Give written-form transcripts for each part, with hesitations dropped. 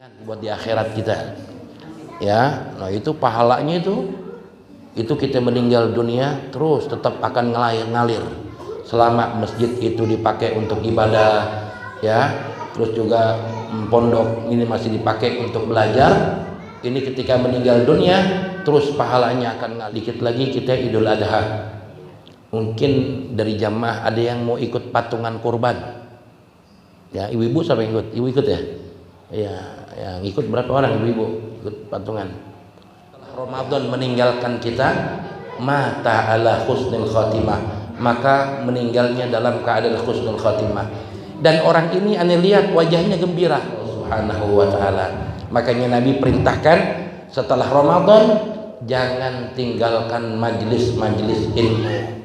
buat di akhirat kita, ya. Nah itu pahalanya itu kita meninggal dunia terus tetap akan ngalir selama masjid itu dipakai untuk ibadah, ya. Terus juga pondok ini masih dipakai untuk belajar. Ini ketika meninggal dunia terus pahalanya akan ngalir. Dikit lagi kita Idul Adha. Mungkin dari jamaah ada yang mau ikut patungan kurban, ya. Ibu-ibu siapa yang ikut? Ibu ikut ya? Ya, yang ikut berapa orang ibu-ibu ikut patungan? Ramadan meninggalkan kita, mata ala husnul khatimah, maka meninggalnya dalam keadaan husnul khatimah. Dan orang ini aneh lihat wajahnya gembira, subhanahu wa ta'ala. Makanya Nabi perintahkan setelah Ramadan jangan tinggalkan majlis-majlis ilmu,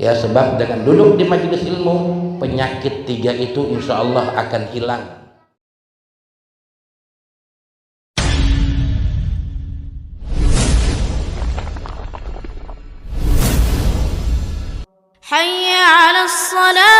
ya, sebab dengan duduk di majlis ilmu penyakit 3 itu insya Allah akan hilang. حي على الصلاة.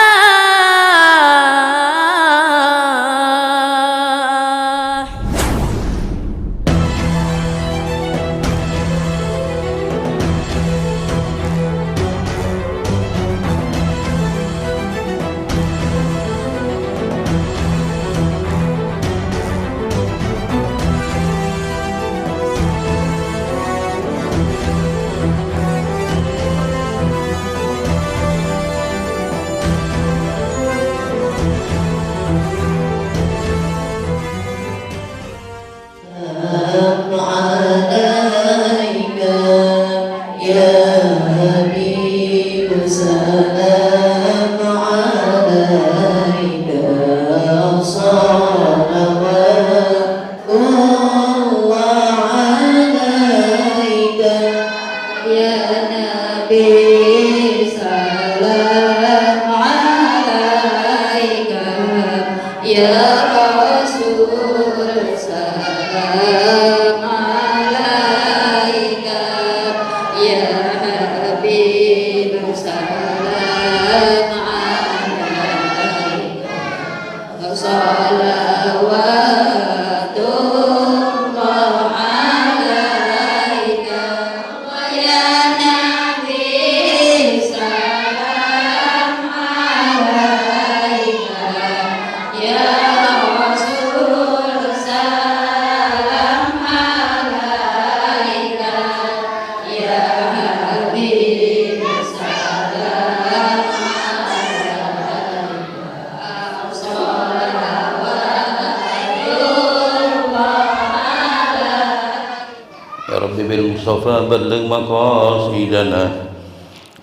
بلغ مقاصدنا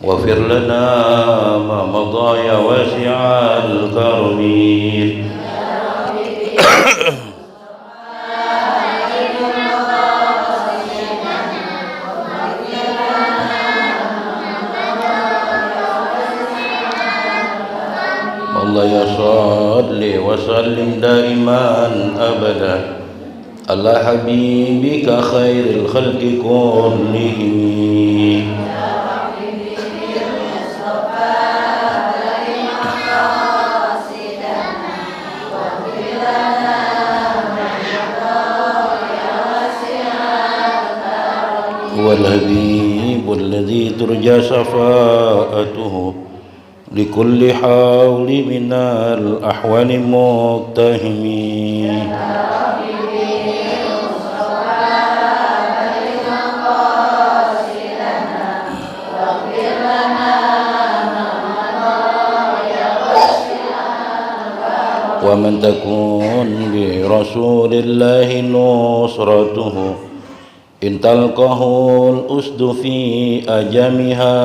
واغفر لنا ما مضى يا واسع الكرم. الله يا صل وسلم دائما أبدا على حبيبك خير الخلق كلهم. هو الحبيب الذي ترجى شفاعته لكل حول من الأحوال مقتحمين. ومن تكون برسول الله نصرته إن تلقه الأسد في أجمها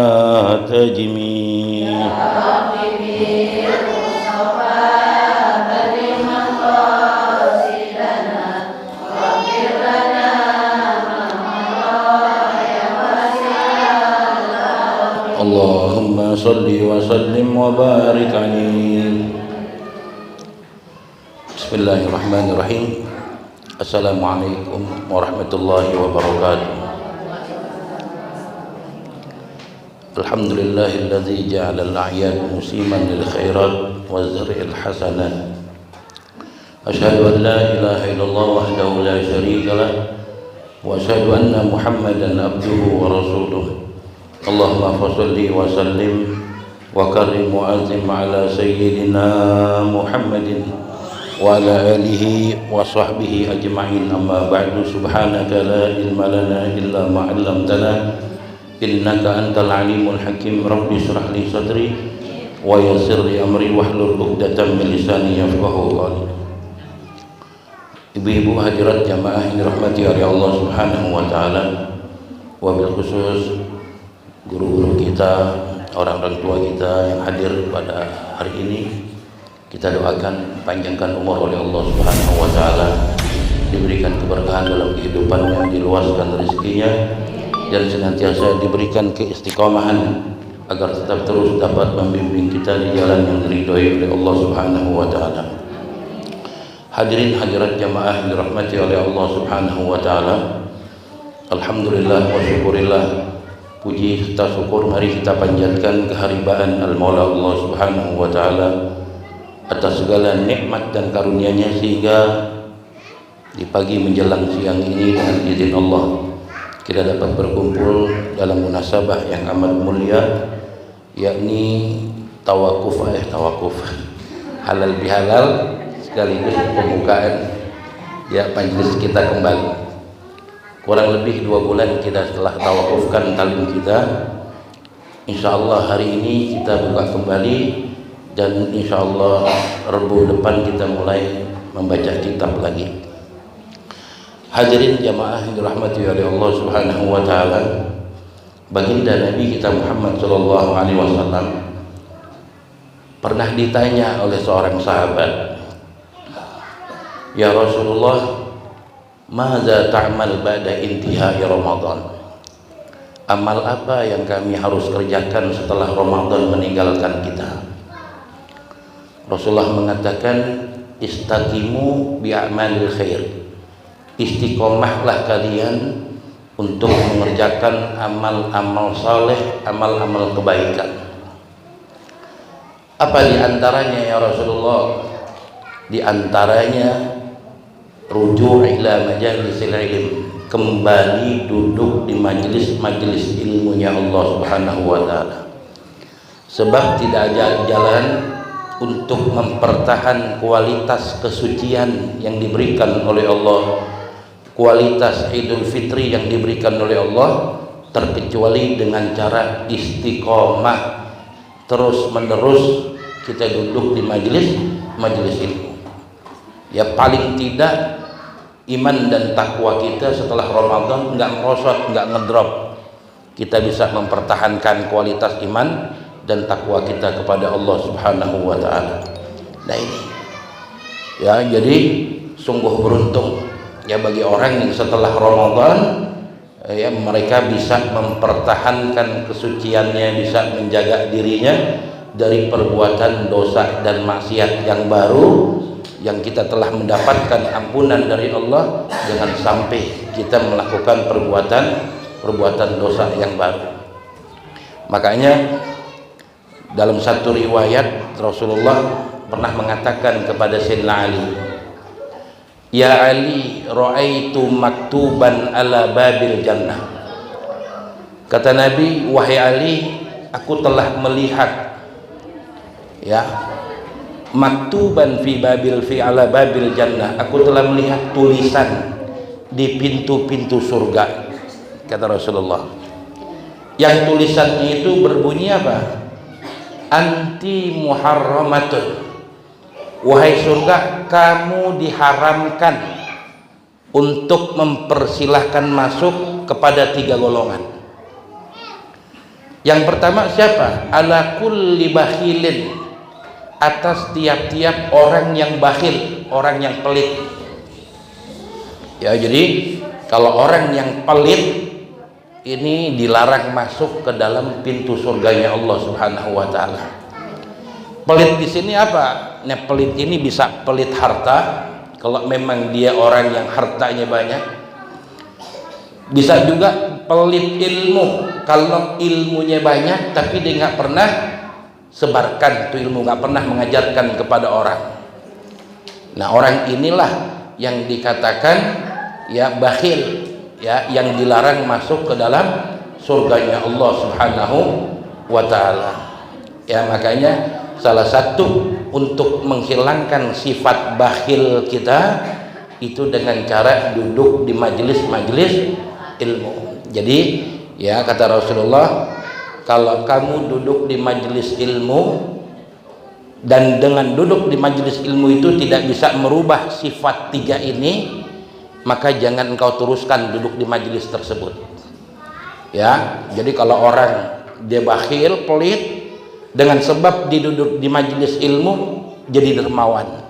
تجمي. اللهم صل وسلم وبارك عليه. Bismillahirrahmanirrahim. Assalamualaikum warahmatullahi wabarakatuh. Alhamdulillahilladzi ja'ala al-a'yad musiman lil khairat wa zar'il hasanat أشهد أن لا إله إلا الله وحده لا شريك له وأشهد أن محمدا عبده ورسوله اللهم صل وسلم وكرم وأنعم على سيدنا محمد وعلى آله وصحبه أجمعين أما بعد سبحانك لا علم لنا إلا ما علمتنا إنك أنت العليم الحكيم رب اشرح لي صدري ويسر لي أمري واحلل عقدة من لساني يفقهوا قولي. Ibu-ibu hadirat jamaah yang dirahmati oleh Allah Subhanahu wa taala, wabil khusus guru-guru kita, orang-orang tua kita yang hadir pada hari ini, kita doakan panjangkan umur oleh Allah Subhanahu wa taala, diberikan keberkahan dalam kehidupannya, diluaskan rezekinya, dan senantiasa diberikan keistiqomahan agar tetap terus dapat membimbing kita di jalan yang diridhoi oleh Allah Subhanahu wa taala. Hadirin hadirat jamaah yang dirahmati oleh Allah Subhanahu wa taala. Alhamdulillah wa syukurillah. Puji serta syukur mari kita panjatkan keharibaan Al-Maula Allah Subhanahu wa taala atas segala nikmat dan karunia-Nya sehingga di pagi menjelang siang ini dengan izin Allah kita dapat berkumpul dalam munasabah yang amat mulia, yakni tawakuf halal bihalal sekaligus pembukaan majelis kita kembali. Kurang lebih 2 bulan kita setelah tawakufkan talim kita, insyaallah hari ini kita buka kembali dan insyaallah Rabu depan kita mulai membaca kitab lagi. Hadirin jamaah yang dirahmati oleh Allah Subhanahu wa taala, baginda Nabi kita Muhammad sallallahu alaihi wasallam pernah ditanya oleh seorang sahabat, "Ya Rasulullah, madza ta'mal ba'da intihai Ramadan?" Amal apa yang kami harus kerjakan setelah Ramadan meninggalkan kita? Rasulullah mengatakan, "Istaqimu bi'amalil khair." Istiqomahlah kalian untuk mengerjakan amal-amal saleh, amal-amal kebaikan. Apa di antaranya ya Rasulullah? Di antaranya rujuk ila majalisil ilm, kembali duduk di majelis-majelis ilmunya Allah Subhanahu wa taala. Sebab tidak ada jalan untuk mempertahan kualitas kesucian yang diberikan oleh Allah, kualitas Idul Fitri yang diberikan oleh Allah, terkecuali dengan cara istiqomah, terus menerus kita duduk di majelis ilmu. Ya paling tidak iman dan takwa kita setelah Ramadan nggak merosot, nggak ngedrop. Kita bisa mempertahankan kualitas iman dan takwa kita kepada Allah Subhanahu wa taala. Nah ini ya, jadi sungguh beruntung ya bagi orang yang setelah Ramadan ya mereka bisa mempertahankan kesuciannya, bisa menjaga dirinya dari perbuatan dosa dan maksiat yang baru, yang kita telah mendapatkan ampunan dari Allah. Jangan sampai kita melakukan perbuatan dosa yang baru. Makanya dalam satu riwayat Rasulullah pernah mengatakan kepada Sayyidina Ali, "Ya Ali, ra'aitu maktuban ala babil jannah." Kata Nabi, "Wahai Ali, aku telah melihat ya maktuban fi ala babil jannah, aku telah melihat tulisan di pintu-pintu surga." Kata Rasulullah, yang tulisannya itu berbunyi apa? "Anti muharramatun." Wahai surga, kamu diharamkan untuk mempersilahkan masuk kepada 3 golongan. Yang pertama siapa? Ala kulli bakhilin, atas tiap-tiap orang yang bakhil, orang yang pelit. Ya, jadi kalau orang yang pelit ini dilarang masuk ke dalam pintu surganya Allah Subhanahu wa taala. Pelit di sini apa? Nah, pelit ini bisa pelit harta, kalau memang dia orang yang hartanya banyak. Bisa juga pelit ilmu, kalau ilmunya banyak tapi dia nggak pernah sebarkan itu ilmu, nggak pernah mengajarkan kepada orang. Nah, orang inilah yang dikatakan ya bakhil, ya, yang dilarang masuk ke dalam surganya Allah Subhanahu wa taala. Ya, makanya salah satu untuk menghilangkan sifat bakhil kita itu dengan cara duduk di majelis-majelis ilmu. Jadi ya, kata Rasulullah, kalau kamu duduk di majelis ilmu dan dengan duduk di majelis ilmu itu tidak bisa merubah sifat tiga ini, maka jangan engkau teruskan duduk di majelis tersebut. Ya, jadi kalau orang dia bakhil, pelit, dengan sebab diduduk di majelis ilmu jadi dermawan,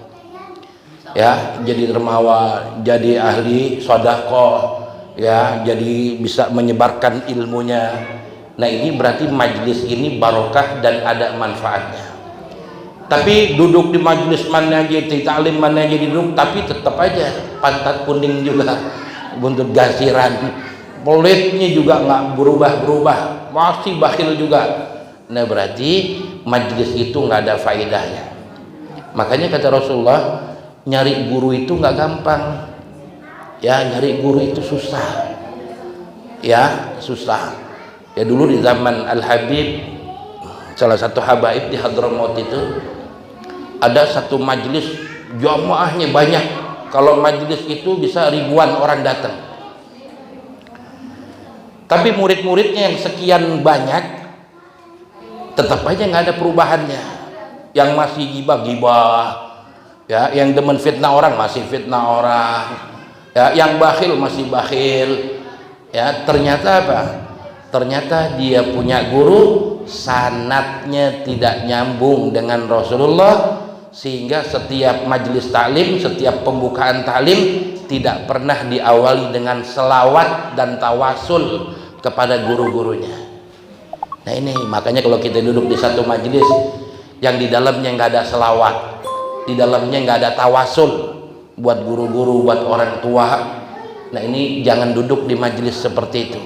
ya, jadi dermawan, jadi ahli sedekah, ya, jadi bisa menyebarkan ilmunya. Nah, ini berarti majelis ini barokah dan ada manfaatnya. Tapi duduk di majelis mana aja, di ta'lim mana aja duduk, tapi tetap aja pantat kuning juga, buntut gasiran, pelitnya juga nggak berubah-berubah, masih bakhil juga. Nah, berarti majelis itu nggak ada faedahnya. Makanya kata Rasulullah, nyari guru itu nggak gampang, ya, nyari guru itu susah, ya, susah. Ya, dulu di zaman Al-Habib, salah satu habaib di Hadramaut itu, ada satu majelis jamaahnya banyak. Kalau majelis itu bisa ribuan orang datang, tapi murid-muridnya yang sekian banyak tetap aja nggak ada perubahannya. Yang masih gibah-gibah, ya, yang demen fitnah orang masih fitnah orang, ya, yang bakhil masih bakhil. Ya, ternyata apa? Ternyata dia punya guru, sanadnya tidak nyambung dengan Rasulullah, sehingga setiap majelis taklim, setiap pembukaan taklim tidak pernah diawali dengan selawat dan tawasul kepada guru-gurunya. Nah, ini makanya kalau kita duduk di satu majelis yang di dalamnya nggak ada selawat, di dalamnya nggak ada tawasul buat guru-guru, buat orang tua, nah ini jangan duduk di majelis seperti itu,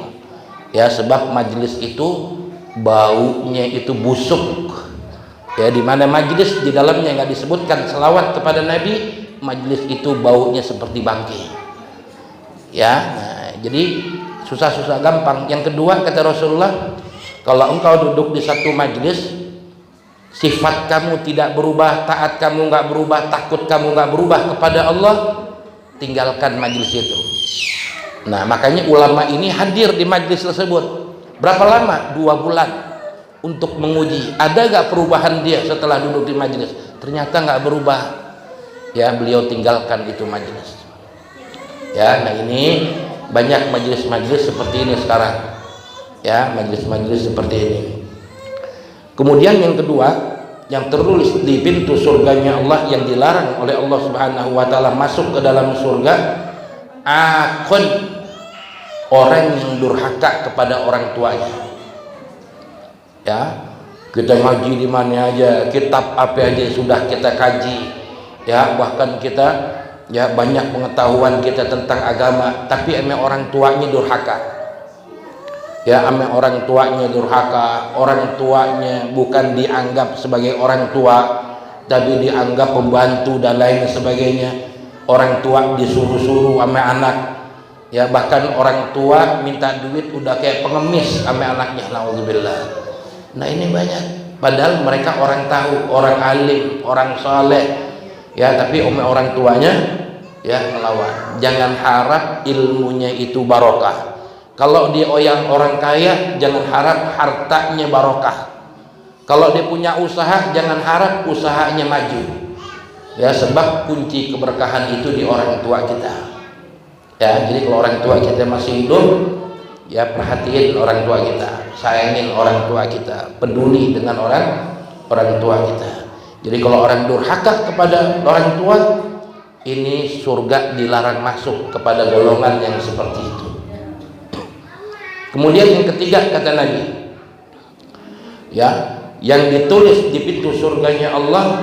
ya, sebab majelis itu baunya itu busuk. Ya, di mana majelis di dalamnya nggak disebutkan selawat kepada Nabi, majelis itu baunya seperti bangkai. Ya, nah, jadi susah-susah gampang. Yang kedua, kata Rasulullah, kalau engkau duduk di satu majelis, sifat kamu tidak berubah, taat kamu nggak berubah, takut kamu nggak berubah kepada Allah, tinggalkan majelis itu. Nah, makanya ulama ini hadir di majelis tersebut. Berapa lama? 2 bulan untuk menguji ada nggak perubahan dia setelah duduk di majelis. Ternyata nggak berubah. Ya, beliau tinggalkan itu majelis. Ya, nah ini banyak majelis-majelis seperti ini sekarang. Ya, majelis-majelis seperti ini. Kemudian yang kedua, yang tertulis di pintu surganya Allah yang dilarang oleh Allah Subhanahu wa taala masuk ke dalam surga, akun, orang yang durhaka kepada orang tuanya. Ya, kita ngaji di mana aja, kitab apa aja sudah kita kaji, ya, bahkan kita ya banyak pengetahuan kita tentang agama, tapi emang orang tuanya durhaka. Ya, ame orang tuanya durhaka, orang tuanya bukan dianggap sebagai orang tua, tapi dianggap pembantu dan lain sebagainya. Orang tua disuruh-suruh ame anak, ya, bahkan orang tua minta duit udah kayak pengemis ame anaknya, naudzubillah. Nah, ini banyak, padahal mereka orang tahu, orang alim, orang saleh, ya, tapi orang tuanya ya ngelawan. Jangan harap ilmunya itu barokah. Kalau dia orang kaya, jangan harap hartanya barokah. Kalau dia punya usaha, jangan harap usahanya maju. Ya, sebab kunci keberkahan itu di orang tua kita. Ya, jadi kalau orang tua kita masih hidup, ya perhatiin orang tua kita, sayangin orang tua kita, peduli dengan orang tua kita. Jadi kalau orang durhaka kepada orang tua, ini surga dilarang masuk kepada golongan yang seperti itu. Kemudian yang ketiga, kata Nabi, ya, yang ditulis di pintu surganya Allah,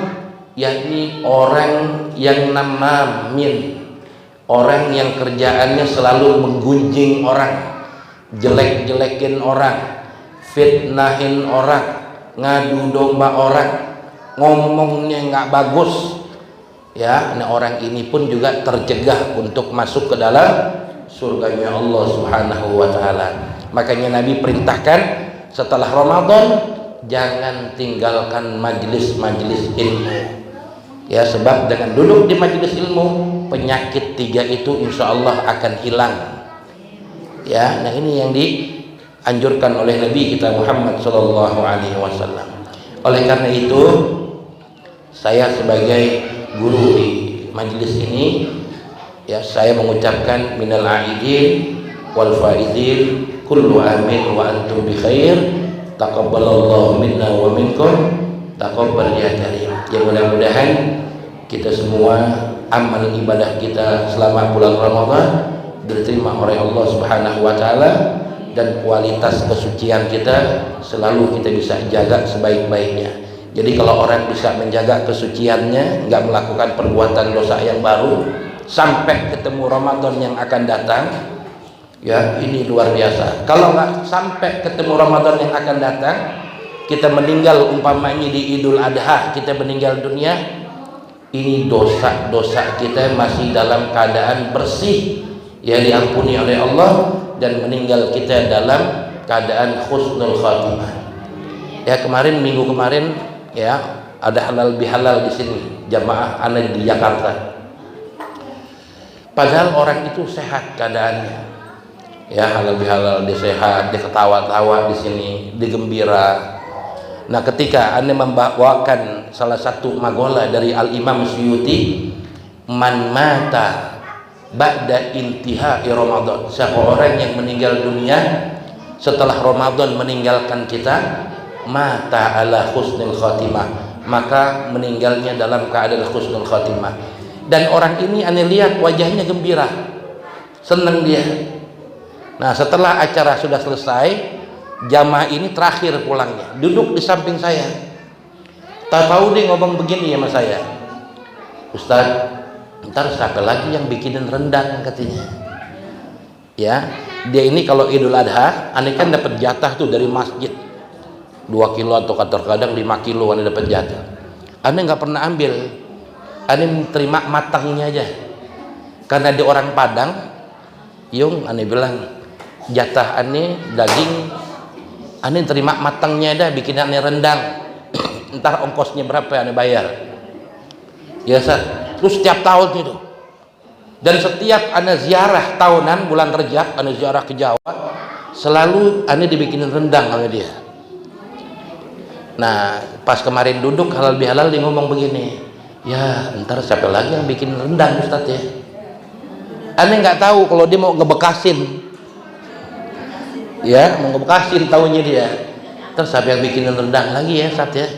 yakni orang yang namamin, orang yang kerjaannya selalu menggunjing orang, jelek-jelekin orang, fitnahin orang, ngadu domba orang, ngomongnya nggak bagus, Ya, nah orang ini pun juga tercegah untuk masuk ke dalam surganya Allah Subhanahu wa taala. Makanya Nabi perintahkan setelah Ramadan jangan tinggalkan majelis-majelis ilmu. Ya, sebab dengan duduk di majelis ilmu penyakit 3 itu insya Allah akan hilang. Ya, nah ini yang dianjurkan oleh Nabi kita Muhammad sallallahu alaihi wasallam. Oleh karena itu saya sebagai guru di majelis ini, ya, saya mengucapkan minal aidin wal faizin kullu amin wa antum bi khair, taqabbalallahu minna wa minkum taqabbal ya karim. Ya, mudah-mudahan kita semua amal ibadah kita selama bulan Ramadan diterima oleh Allah Subhanahu wa taala, dan kualitas kesucian kita selalu kita bisa jaga sebaik-baiknya. Jadi kalau orang bisa menjaga kesuciannya, nggak melakukan perbuatan dosa yang baru sampai ketemu Ramadan yang akan datang, ya ini luar biasa. Kalau nggak sampai ketemu Ramadan yang akan datang, kita meninggal umpamanya di Idul Adha, kita meninggal dunia, ini dosa-dosa kita masih dalam keadaan bersih, ya diampuni oleh Allah, dan meninggal kita dalam keadaan husnul khatimah. Ya, minggu kemarin ya ada halal bihalal di sini, jamaah anak di Jakarta. Padahal orang itu sehat keadaannya, ya halal bihalal, dia sehat, dia ketawa-tawa di sini, dia gembira. Nah, ketika anda membawakan salah satu magola dari Al Imam Suyuti, man mata ba'da intihai Ramadan, siapa orang yang meninggal dunia setelah Ramadan meninggalkan kita, mata ala husnul khatimah, maka meninggalnya dalam keadaan husnul khatimah. Dan orang ini anda lihat wajahnya gembira, senang dia. Nah, setelah acara sudah selesai, jamaah ini terakhir pulangnya, duduk di samping saya. Tak tahu dia ngomong begini sama saya, Ustaz, ntar siapa lagi yang bikinin rendang, katanya. Ya, dia ini kalau Idul Adha, anda kan dapat jatah tuh dari masjid 2 kilo atau kadang 5 kilo anda dapat jatah. Anda nggak pernah ambil, anda terima matangnya aja. Karena dia orang Padang, yung anda bilang jatah anda daging, anda terima matangnya aja, bikin anda rendang. Entar ongkosnya berapa anda bayar. Ya, terus setiap tahun itu. Dan setiap anda ziarah tahunan bulan Rejab, anda ziarah ke Jawa, selalu anda dibikinin rendang sama dia. Nah, pas kemarin duduk halal bihalal dia ngomong begini, ya ntar siapa lagi yang bikin rendang Ustadz ya. Anda nggak tahu kalau dia mau ngebekasin, ya mau ngebekasin tahunya dia. Ntar siapa yang bikin rendang lagi ya Ustadz ya.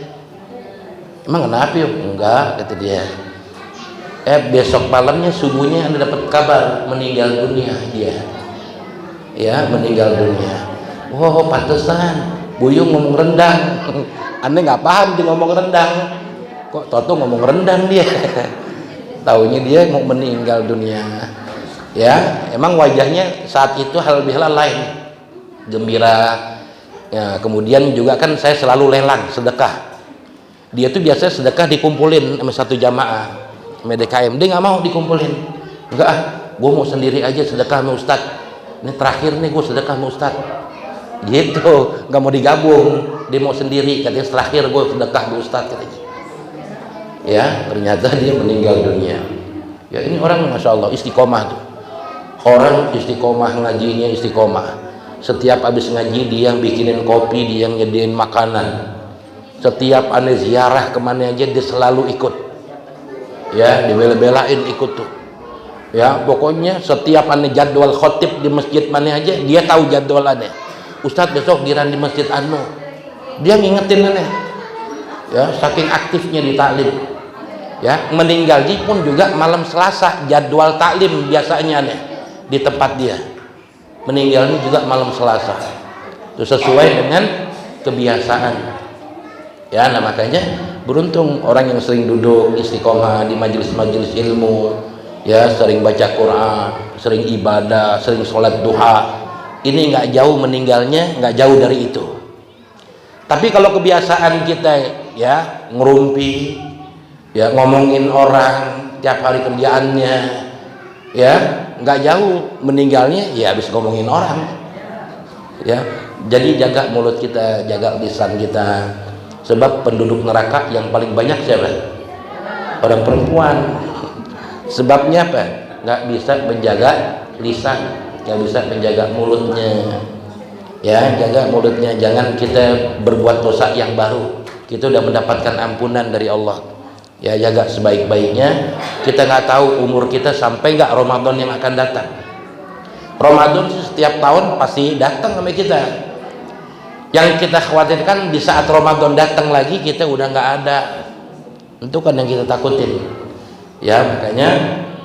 Emang kenapa yuk? Enggak, kata dia. Besok malamnya subuhnya Anda dapat kabar meninggal dunia dia. Ya, meninggal dunia. Wow, pantesan Buyung ngomong rendang. Anda nggak paham dia ngomong rendang. Kok Toto ngomong rendang dia? Taunya dia mau meninggal dunia. Ya, emang wajahnya saat itu halal bihalal lain, gembira. Ya, kemudian juga kan saya selalu lelang sedekah. Dia tuh biasanya sedekah dikumpulin sama satu jamaah, sama DKM. Dia nggak mau dikumpulin. Enggak ah, gue mau sendiri aja sedekah sama Ustad. Ini terakhir nih gue sedekah sama Ustad. Gitu, nggak mau digabung, dia mau sendiri, katanya terakhir gue sedekah ke Ustadz, katanya. Ya, ternyata dia meninggal dunia. Ya, ini orang masya Allah istiqomah tuh, orang istiqomah, ngajinya istiqomah. Setiap habis ngaji dia yang bikinin kopi, dia yang nyediain makanan. Setiap aneh ziarah kemana aja dia selalu ikut. Ya, dibela-belain ikut tuh. Ya, pokoknya setiap aneh jadwal khotib di masjid mana aja dia tahu jadwal aneh. Ustadz besok giran di masjid anu, dia ngingetin aneh. Ya, saking aktifnya di taklim. Ya, meninggalnya pun juga malam Selasa, jadwal taklim biasanya aneh di tempat dia. Meninggalnya juga malam Selasa. Itu sesuai dengan kebiasaan. Ya, nah makanya beruntung orang yang sering duduk istiqomah di majelis-majelis ilmu, ya sering baca Quran, sering ibadah, sering sholat duha. Ini nggak jauh meninggalnya, nggak jauh dari itu. Tapi kalau kebiasaan kita ya ngerumpi, ya ngomongin orang, setiap hari kerjaannya, ya nggak jauh meninggalnya ya habis ngomongin orang, ya. Jadi jaga mulut kita, jaga lisan kita, sebab penduduk neraka yang paling banyak siapa? Orang perempuan. Sebabnya apa? Nggak bisa menjaga lisan, nggak bisa menjaga mulutnya, ya. Jaga mulutnya, jangan kita berbuat dosa yang baru. Kita udah mendapatkan ampunan dari Allah, ya. Jaga sebaik-baiknya. Kita nggak tahu umur kita sampai nggak Ramadan yang akan datang. Ramadan setiap tahun pasti datang sama kita. Yang kita khawatirkan di saat Ramadan datang lagi kita udah nggak ada. Itu kan yang kita takutin, ya. Makanya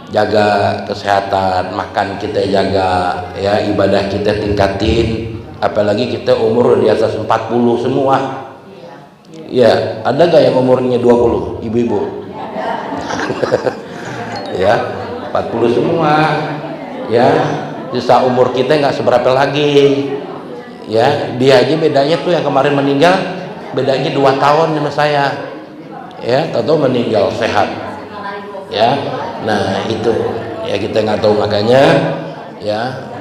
jaga kesehatan, makan kita jaga, ya. Ibadah kita tingkatin, apalagi kita umur di atas 40 semua, ya. Ada gak yang umurnya 20 ibu-ibu? Ya, 40 semua, ya. Sisa umur kita nggak seberapa lagi, ya. Dia aja bedanya tuh yang kemarin meninggal bedanya 2 tahun sama saya, ya. Tahu meninggal sehat, ya. Nah itu, ya, kita nggak tahu. Makanya, ya,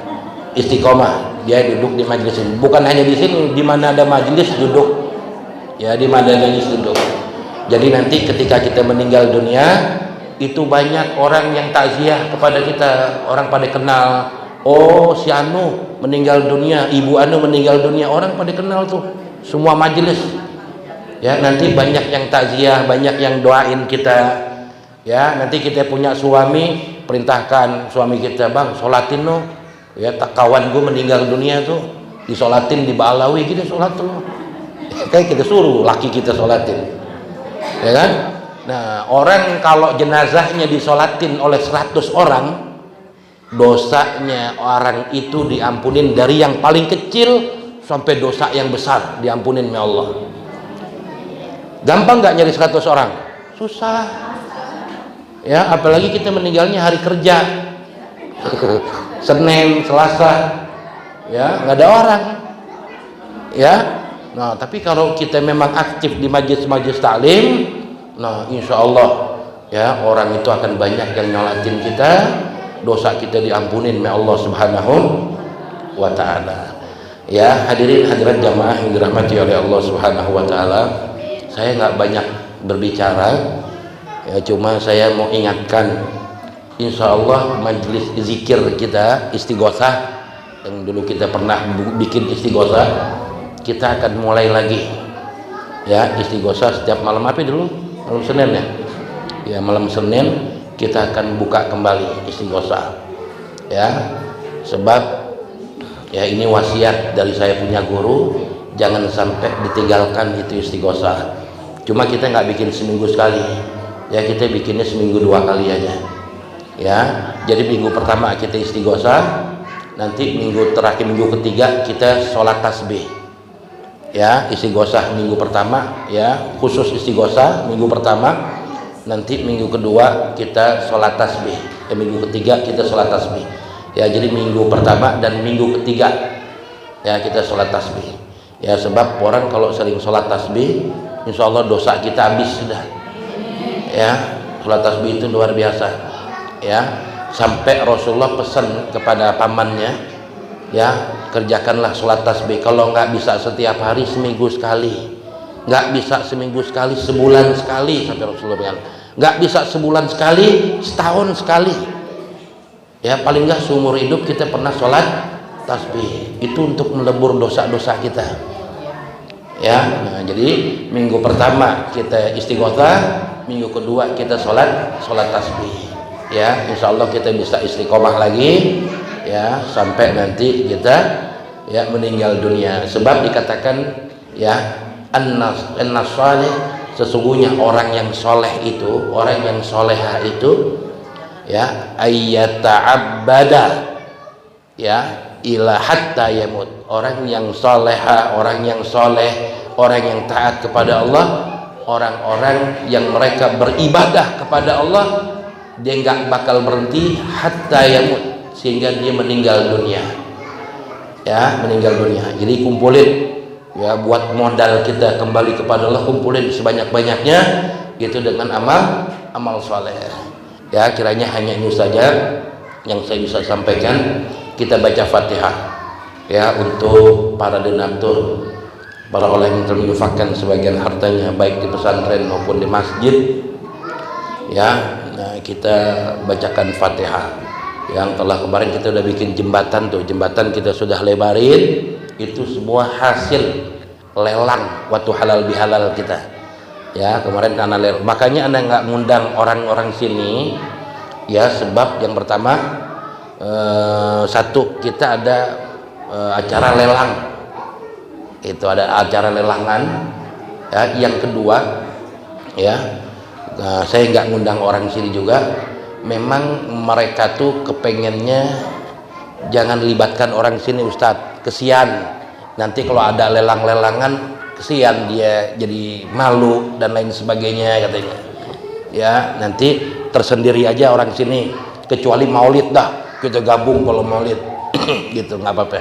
istiqomah. Dia duduk di majelis ini, bukan hanya di sini, di mana ada majelis duduk, ya. Di mana ada majelis duduk. Jadi nanti ketika kita meninggal dunia, itu banyak orang yang takziah kepada kita, orang pada kenal. Oh, si Anu meninggal dunia, Ibu Anu meninggal dunia, orang pada kenal tuh, semua majelis, ya. Nanti banyak yang takziah, banyak yang doain kita, ya. Nanti kita punya suami, perintahkan suami kita, bang sholatin no, ya. Tak kawan gue meninggal dunia tuh, disolatin di Ba'alawi gitu, sholat tuh, kayak kita suruh laki kita sholatin, ya kan. Nah, orang kalau jenazahnya disolatin oleh 100 orang, dosanya orang itu diampunin dari yang paling kecil sampai dosa yang besar diampunin oleh Allah. Gampang nggak nyari 100 orang? Susah, ya. Apalagi kita meninggalnya hari kerja, Senin, Selasa, ya, nggak ada orang, ya. Nah, tapi kalau kita memang aktif di majelis-majelis taklim, nah insya Allah, ya, orang itu akan banyak yang nyolatin kita, dosa kita diampunin oleh Allah Subhanahu wa ta'ala, ya. Hadirin hadirat jamaah yang dirahmati oleh Allah Subhanahu wa ta'ala, saya nggak banyak berbicara, ya, cuma saya mau ingatkan, insya Allah majelis zikir kita istighosah yang dulu kita pernah bikin istighosah, kita akan mulai lagi, ya. Istighosah setiap malam apa dulu? Malam Senin, ya. Ya, malam Senin kita akan buka kembali istighosah, ya. Sebab, ya, ini wasiat dari saya punya guru, jangan sampai ditinggalkan itu istighosah. Cuma kita nggak bikin seminggu sekali, ya. Kita bikinnya seminggu 2 kali aja, ya. Jadi minggu pertama kita istighosah, nanti minggu terakhir, minggu ketiga kita sholat tasbih, ya. Istighosah minggu pertama, ya, khusus istighosah minggu pertama. Nanti minggu kedua kita sholat tasbih, minggu ketiga kita sholat tasbih, ya. Jadi minggu pertama dan minggu ketiga, ya, kita sholat tasbih, ya. Sebab orang kalau sering sholat tasbih, insya Allah dosa kita habis sudah, ya. Sholat tasbih itu luar biasa, ya. Sampai Rasulullah pesan kepada pamannya, ya, kerjakanlah sholat tasbih. Kalau nggak bisa setiap hari, seminggu sekali. Nggak bisa seminggu sekali, sebulan sekali, sampai Rasulullah bilang. Nggak bisa sebulan sekali, setahun sekali, ya. Paling nggak seumur hidup kita pernah sholat tasbih. Itu untuk melebur dosa-dosa kita, ya. Nah, jadi minggu pertama kita istighosah, minggu kedua kita sholat tasbih, ya. Insya Allah kita bisa istiqomah lagi, ya, sampai nanti kita, ya, meninggal dunia. Sebab dikatakan, ya, an-nas salih, sesungguhnya orang yang soleh itu, orang yang soleha itu, ya, ayyata'abbada, ya, ila hatta yamut. Orang yang soleha, orang yang soleh, orang yang taat kepada Allah, orang-orang yang mereka beribadah kepada Allah, dia nggak bakal berhenti hatta yamut, sehingga dia meninggal dunia, ya, meninggal dunia. Jadi kumpulin, ya, buat modal kita kembali kepada Allah, kumpulin sebanyak-banyaknya gitu dengan amal soleh. Ya, kiranya hanya ini saja yang saya bisa sampaikan. Kita baca Fatihah ya untuk para donatur, para orang yang telah menginfakkan sebagian hartanya baik di pesantren maupun di masjid. Ya, nah kita bacakan Fatihah. Yang telah kemarin kita udah bikin jembatan tuh, jembatan kita sudah lebarin, itu semua hasil lelang waktu halal bihalal kita. Ya, kemarin karena makanya Anda nggak ngundang orang-orang sini ya, sebab yang pertama satu, kita ada acara lelang, itu ada acara lelangan ya. Yang kedua ya, saya nggak ngundang orang sini juga, memang mereka tuh kepengennya jangan libatkan orang sini Ustadz, kesian nanti kalau ada lelang-lelangan, kesian dia jadi malu dan lain sebagainya katanya ya. Nanti tersendiri aja orang sini, kecuali maulid dah kita gabung kalau maulid gitu, nggak apa-apa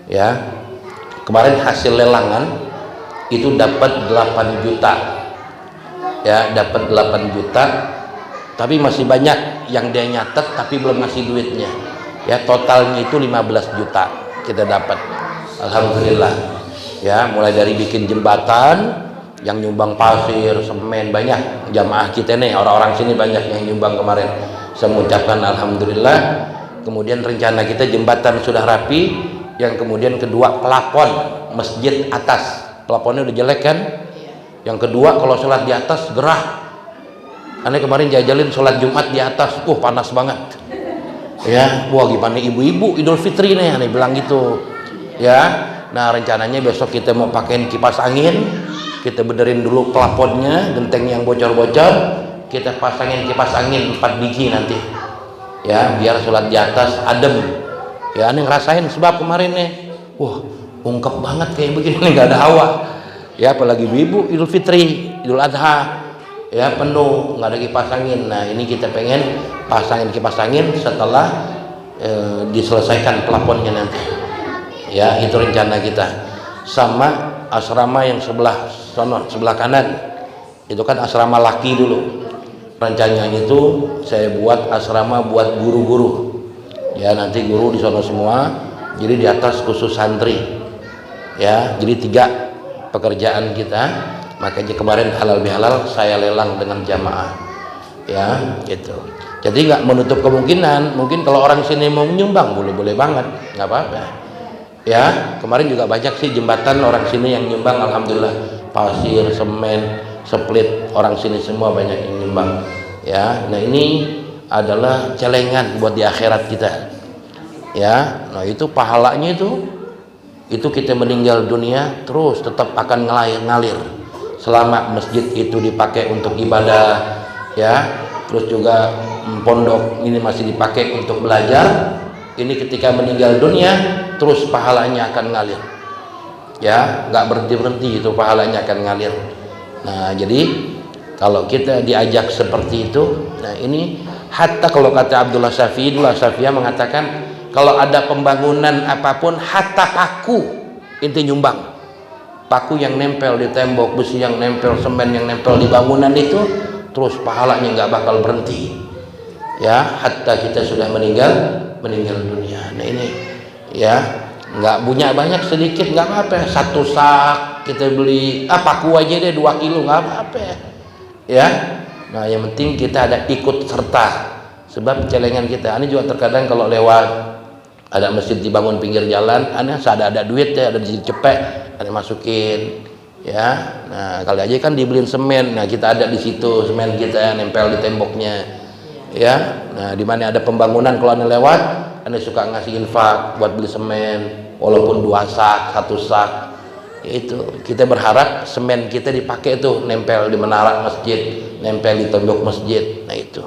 ya. Kemarin hasil lelangan itu dapat 8 juta ya, dapat 8 juta, tapi masih banyak yang dia nyatet tapi belum ngasih duitnya ya. Totalnya itu 15 juta kita dapat, alhamdulillah ya. Mulai dari bikin jembatan, yang nyumbang pasir, semen, banyak jamaah kita nih, orang-orang sini banyak yang nyumbang kemarin. Saya mengucapkan alhamdulillah. Kemudian rencana kita jembatan sudah rapi, yang kemudian kedua pelapon masjid atas, pelaponnya udah jelek kan. Yang kedua kalau sholat di atas gerah. Aneh kemarin jajalin sholat Jumat di atas, panas banget ya. Wah gimana ibu-ibu Idul Fitri nih, aneh bilang gitu ya. Nah rencananya besok kita mau pakein kipas angin, kita benerin dulu pelaponnya, genteng yang bocor-bocor, kita pasangin kipas angin 4 biji nanti ya, biar sholat di atas adem ya. Ini ngerasain sebab kemarin nih, wah ungkep banget kayak begini, nggak ada hawa ya. Apalagi ibu Idul Fitri, Idul Adha ya, penuh, nggak ada kipas angin. Nah ini kita pengen pasangin kipas angin setelah diselesaikan pelaponnya nanti ya. Itu rencana kita. Sama asrama yang sebelah sono, sebelah kanan itu kan asrama laki dulu. Rencananya itu saya buat asrama buat guru-guru ya, nanti guru di sono semua, jadi di atas khusus santri ya. Jadi 3 pekerjaan kita. Makanya kemarin halal bihalal saya lelang dengan jamaah ya gitu. Jadi nggak menutup kemungkinan, mungkin kalau orang sini mau menyumbang boleh-boleh banget, nggak apa-apa ya. Kemarin juga banyak sih jembatan orang sini yang nyumbang, alhamdulillah. Pasir, semen, split, orang sini semua banyak yang nyumbang ya. Nah ini adalah celengan buat di akhirat kita ya. Nah itu pahalanya itu kita meninggal dunia terus tetap akan ngalir selama masjid itu dipakai untuk ibadah ya. Terus juga pondok ini masih dipakai untuk belajar. Ini ketika meninggal dunia terus pahalanya akan ngalir ya, nggak berhenti itu pahalanya akan ngalir. Nah jadi kalau kita diajak seperti itu, nah ini hatta kalau kata Abdullah Syafi'iyah mengatakan kalau ada pembangunan apapun, hatta paku inti nyumbang, paku yang nempel di tembok, besi yang nempel, semen yang nempel di bangunan itu terus pahalanya nggak bakal berhenti ya, hatta kita sudah meninggal dunia. Nah ini ya, nggak punya banyak, sedikit nggak apa-apa, 1 sak kita beli paku aja deh 2 kilo nggak apa-apa ya. Nah yang penting kita ada ikut serta, sebab celengan kita ini juga terkadang kalau lewat ada masjid dibangun pinggir jalan, aneh ada duit ya, ada di cepek, ada masukin ya. Nah kali aja kan dibeliin semen, nah kita ada di situ semen kita nempel di temboknya ya. Nah di mana ada pembangunan kalau aneh lewat, aneh suka ngasih infak buat beli semen, walaupun 2 sak, 1 sak. Itu kita berharap semen kita dipakai tuh, nempel di menara masjid, nempel di tembok masjid. Nah itu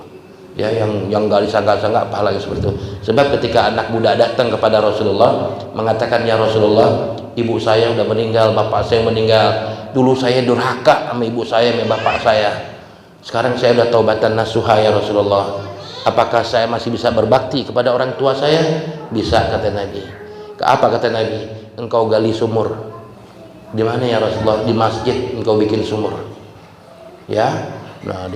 ya, yang nggak disangka-sangka pahalanya seperti itu. Sebab ketika anak muda datang kepada Rasulullah mengatakan, ya Rasulullah, ibu saya udah meninggal, bapak saya meninggal, dulu saya durhaka sama ibu saya sama bapak saya, sekarang saya udah taubatan nasuha ya Rasulullah, apakah saya masih bisa berbakti kepada orang tua saya? Bisa, kata Nabi. Apa kata Nabi? Engkau gali sumur. Di mana ya Rasulullah? Di masjid engkau bikin sumur ya. Nah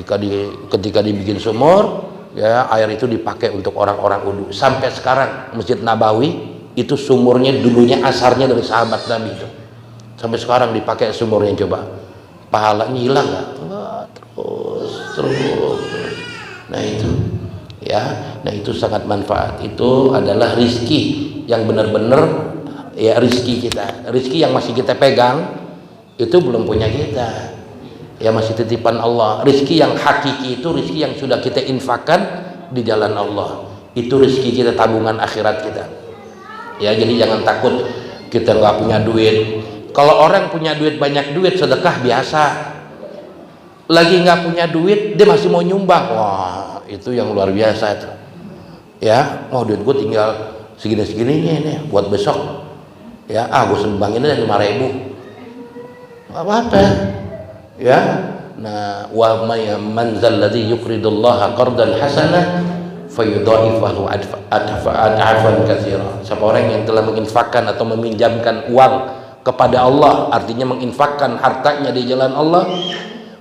ketika dibikin sumur, ya air itu dipakai untuk orang-orang wudu. Sampai sekarang Masjid Nabawi itu sumurnya dulunya asarnya dari sahabat Nabi itu. Sampai sekarang dipakai sumurnya, coba. Pahalanya hilang nggak? Enggak, terus. Nah itu, ya, nah itu sangat manfaat. Itu adalah rizki yang benar-benar ya rizki kita, rizki yang masih kita pegang itu belum punya kita, ya masih titipan Allah. Rizki yang hakiki itu rizki yang sudah kita infakkan di jalan Allah, itu rizki kita, tabungan akhirat kita. Ya jadi jangan takut kita nggak punya duit. Kalau orang punya duit, banyak duit, sedekah biasa. Lagi nggak punya duit, dia masih mau nyumbang. Wah, itu yang luar biasa itu. Ya, mau duit gue tinggal segini-segininya ini buat besok. Ya, gue sumbangin aja 5.000. Apa-apa. Ya. Nah, wa man zalladzi yuqridullaha qardan hasanah fayudha'ifahu adfa'an katsira. Siapa orang yang telah menginfakkan atau meminjamkan uang kepada Allah, artinya menginfakkan hartanya di jalan Allah,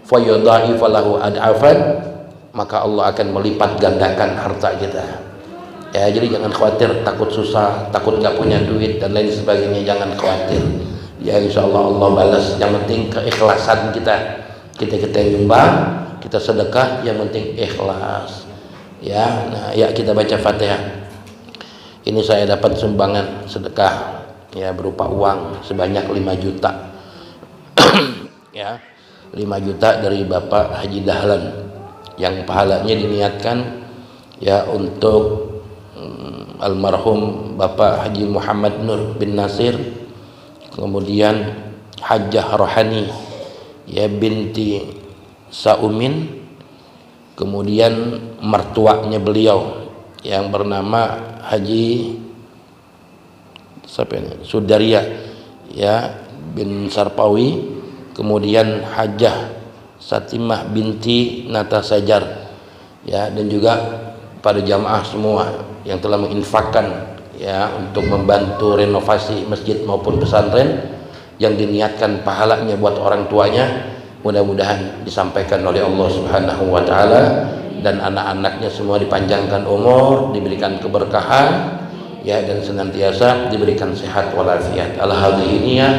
fayudha'ifahu ad'afan, maka Allah akan melipat gandakan harta kita. Ya, jadi jangan khawatir, takut susah, takut nggak punya duit dan lain sebagainya, jangan khawatir. Ya insya Allah Allah balas. Yang penting keikhlasan kita nyumbang, kita sedekah, yang penting ikhlas. Ya, nah ya kita baca Fatihah. Ini saya dapat sumbangan sedekah ya berupa uang sebanyak 5 juta. Ya, 5 juta dari Bapak Haji Dahlan yang pahalanya diniatkan ya untuk almarhum Bapak Haji Muhammad Nur bin Nasir, kemudian Hajjah Rohani ya binti Saumin, kemudian mertuanya beliau yang bernama Haji Sudaria ya bin Sarpawi, kemudian Hajjah Satimah binti Nata Sajar ya, dan juga pada jamaah semua yang telah menginfakkan ya untuk membantu renovasi masjid maupun pesantren yang diniatkan pahalanya buat orang tuanya, mudah-mudahan disampaikan oleh Allah Subhanahu wa taala, dan anak-anaknya semua dipanjangkan umur, diberikan keberkahan ya, dan senantiasa diberikan sehat walafiat. Ala hadhihi niyyah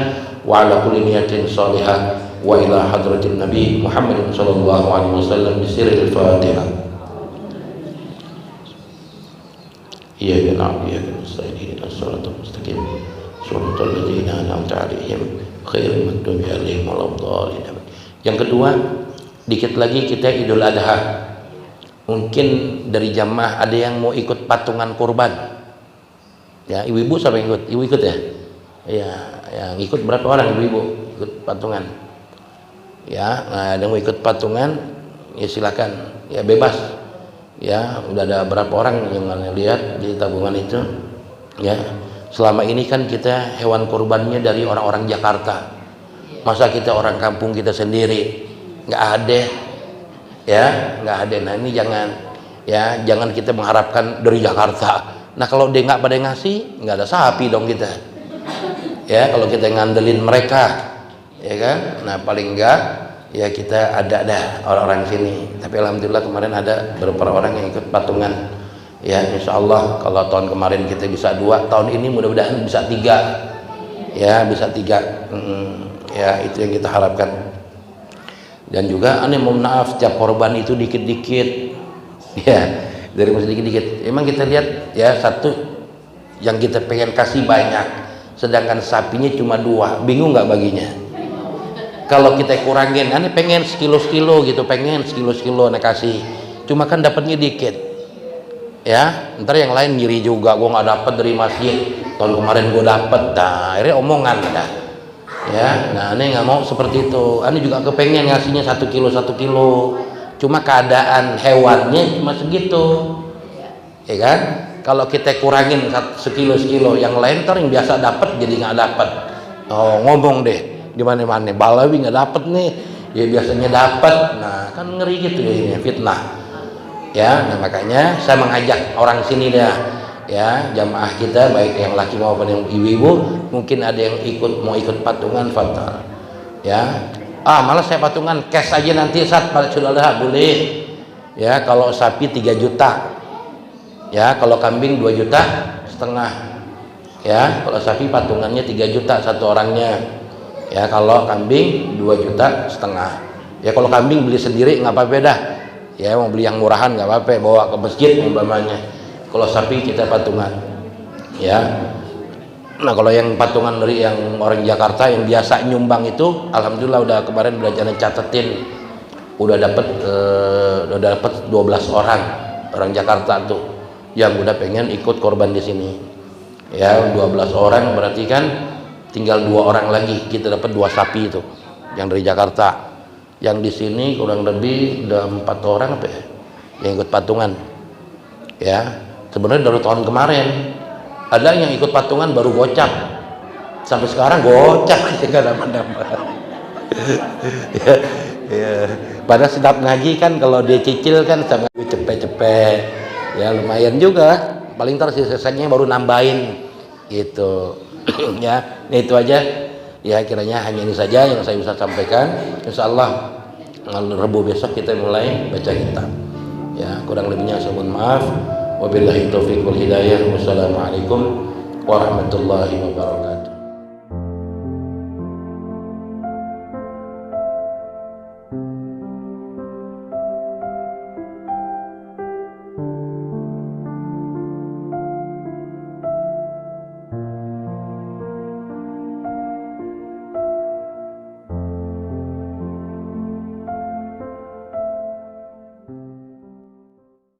wa ala kulli niyatin shalihah wa ila hadratin Nabi Muhammadin sallallahu alaihi wasallam bi sirril Fatihah. Iyyaka na'budu wa iyyaka nasta'in ihdinas siratal mustaqim siratal ladzina an'amta 'alaihim ghairil maghdubi 'alaihim waladdallin. Yang kedua, dikit lagi kita Idul Adha. Mungkin dari jamaah ada yang mau ikut patungan kurban. Ya, ibu-ibu siapa yang ikut? Ibu ikut ya? Ya, yang ikut berapa orang ibu-ibu ikut patungan? Ya, nah, ada yang mau ikut patungan, ya silakan. Ya bebas. Ya, udah ada berapa orang yang lihat di tabungan itu. Ya, selama ini kan kita hewan kurbannya dari orang-orang Jakarta. Masa kita orang kampung kita sendiri nggak ada, ya nggak ada. Nah ini jangan kita mengharapkan dari Jakarta. Nah kalau dia nggak pada ngasih, nggak ada sapi dong kita. Ya kalau kita ngandelin mereka, ya kan. Nah paling enggak ya kita ada dah orang-orang sini. Tapi alhamdulillah kemarin ada beberapa orang yang ikut patungan. Ya insya Allah kalau tahun kemarin kita bisa 2, tahun ini mudah-mudahan bisa 3. Ya bisa 3. Ya itu yang kita harapkan. Dan juga mohon maaf, setiap korban itu dikit-dikit ya, dari masih dikit-dikit. Emang kita lihat ya, satu yang kita pengen kasih banyak, sedangkan sapinya cuma 2, bingung nggak baginya? Kalau kita kurangin, pengen sekilo-sekilo gitu, pengen sekilo-sekilo kasih, cuma kan dapatnya dikit ya, ntar yang lain ngiri juga, gue nggak dapet dari masjid, tahun kemarin gue dapet, dah akhirnya omongan dah. Ya, nah ini nggak mau seperti itu. Ini juga kepengen ngasihnya 1 kilo, cuma keadaan hewannya cuma segitu, ya kan? Kalau kita kurangin sekilo, yang lain ntar yang biasa dapat jadi nggak dapat. Oh ngomong deh di mana-mana, Balawi nggak dapat nih, ya biasanya dapat. Nah kan ngeri gitu ya, ini fitnah. Ya, nah makanya saya mengajak orang sini dah. Ya jamaah kita baik yang laki maupun yang ibu-ibu, mungkin ada yang mau ikut patungan, fatal ya. Malah saya patungan cash aja nanti saat pada sudah boleh Ya, kalau sapi 3 juta. Ya, kalau kambing 2,5 juta. Ya, kalau sapi patungannya 3 juta satu orangnya. Ya, kalau kambing 2,5 juta. Ya, kalau kambing beli sendiri nggak apa-apa dah. Ya, mau beli yang murahan nggak apa-apa, bawa ke masjid umpamanya. Kalau sapi kita patungan. Ya. Nah, kalau yang patungan dari yang orang Jakarta yang biasa nyumbang itu, alhamdulillah udah kemarin belajar catetin, udah dapat 12 orang Jakarta tuh yang udah pengen ikut korban di sini. Ya, 12 orang berarti kan tinggal 2 orang lagi kita dapat 2 sapi itu yang dari Jakarta. Yang di sini kurang lebih udah 4 orang apa ya yang ikut patungan. Ya, sebenarnya dari tahun kemarin ada yang ikut patungan baru gocap, sampai sekarang gocap nggak nambah. Ya, ya. Pada sedap ngaji kan kalau dia cicil kan sama cepet-cepet, ya lumayan juga. Paling ntar sisanya baru nambahin gitu. Ya, itu aja. Ya, kiranya hanya ini saja yang saya bisa sampaikan. Insyaallah Rabu besok kita mulai baca kitab. Ya, kurang lebihnya saya mohon maaf. Wabillahi taufiq wal hidayah. Wassalamualaikum warahmatullahi wabarakatuh.